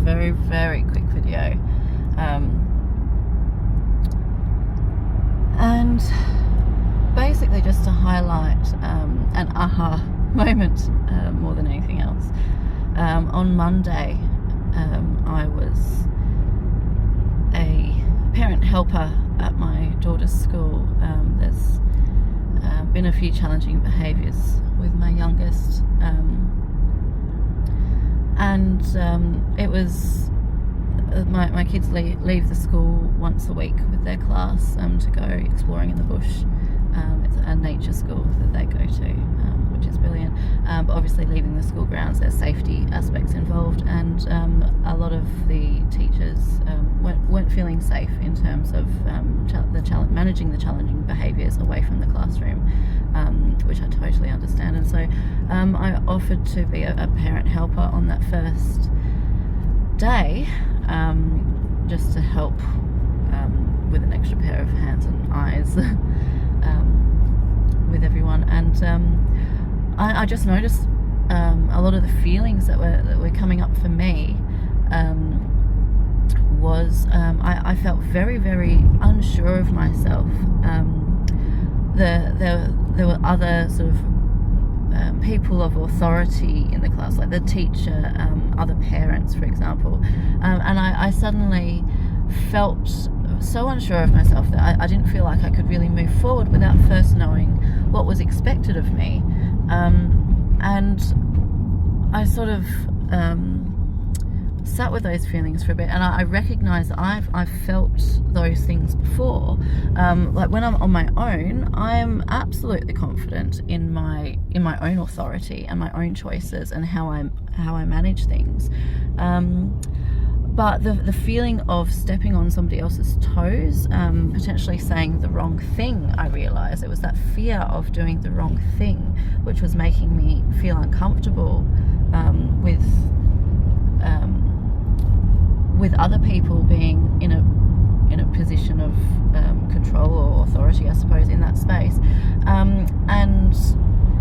very, very quick video. And basically just to highlight an aha moment more than anything else. On Monday, I was a parent helper at my daughter's school. There's been a few challenging behaviours with my youngest, and it was my kids leave the school once a week with their class to go exploring in the bush. It's a nature school that they go to, which is brilliant, but obviously leaving the school grounds, there's safety aspects involved, and a lot of the teachers weren't feeling safe in terms of managing the challenging behaviours away from the classroom, which I totally understand. And so I offered to be a parent helper on that first day, just to help with an extra pair of hands and eyes with everyone. And I just noticed a lot of the feelings that were coming up for me. I felt very, very unsure of myself. There were other sort of people of authority in the class, like the teacher, other parents, for example, and I suddenly felt so unsure of myself that I didn't feel like I could really move forward without first knowing what was expected of me. And I sort of sat with those feelings for a bit, and I recognized that I've felt those things before. Like when I'm on my own, I'm absolutely confident in my own authority and my own choices and how I manage things. But the feeling of stepping on somebody else's toes, potentially saying the wrong thing, I realised it was that fear of doing the wrong thing, which was making me feel uncomfortable with other people being in a position of control or authority, I suppose, in that space, and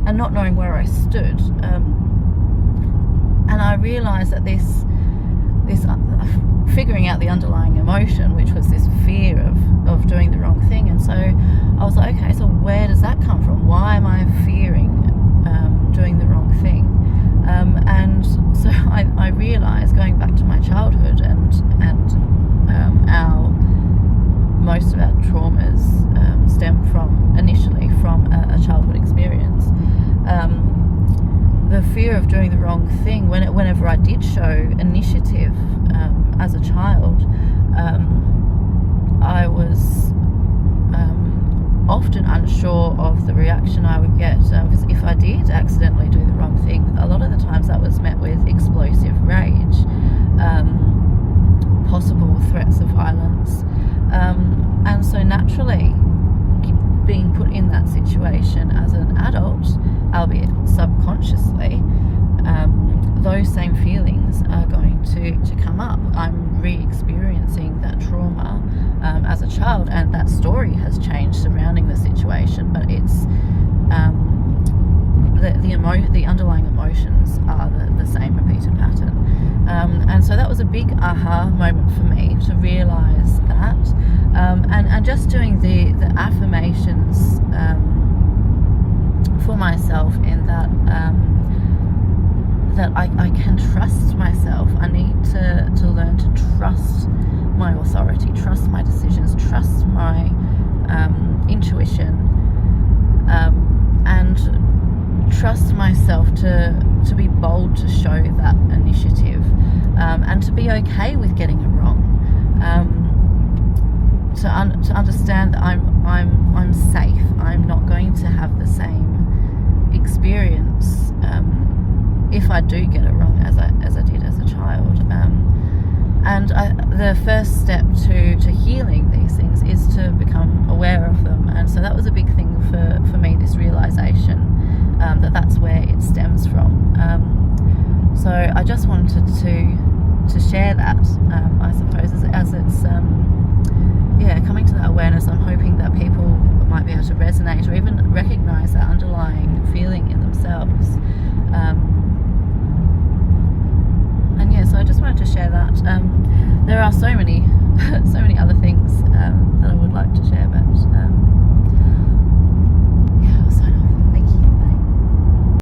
not knowing where I stood. And I realised that this figuring out the underlying emotion, which was this fear of doing the wrong thing. And so I was like, okay, so where does that come from? Why am I fearing doing the wrong thing? And so I realised, going back to my childhood and most of our traumas stem initially from a childhood experience. The fear of doing the wrong thing, whenever I did show initiative as a child, I was often unsure of the reaction I would get, because if I did accidentally do the wrong thing, a lot of the times that was met with explosive rage, possible threats of violence, and so naturally, being put in that situation as an adult, albeit subconsciously, those same feelings are going to come up. I'm re-experiencing that trauma as a child, and that story has changed surrounding the situation, but it's the underlying emotions are the same repeated pattern. And so that was a big aha moment for me, to realise that, and just doing the affirmations for myself, in that I can trust myself. I need to learn to trust my authority, trust my decisions, trust my intuition, and trust myself to be bold to show that initiative, and to be okay with getting it wrong, to understand that I'm safe. I'm not going to have the same experience if I do get it wrong as I did as a child. And the first step to healing these things is to become aware of them. And so that was a big thing for me, this realization that's where it stems from. So I just wanted to share that, I suppose, as it's coming to that awareness. I'm hoping that people might be able to resonate or even recognize that underlying feeling in themselves. So I just wanted to share that. There are so many, so many other things that I would like to share, but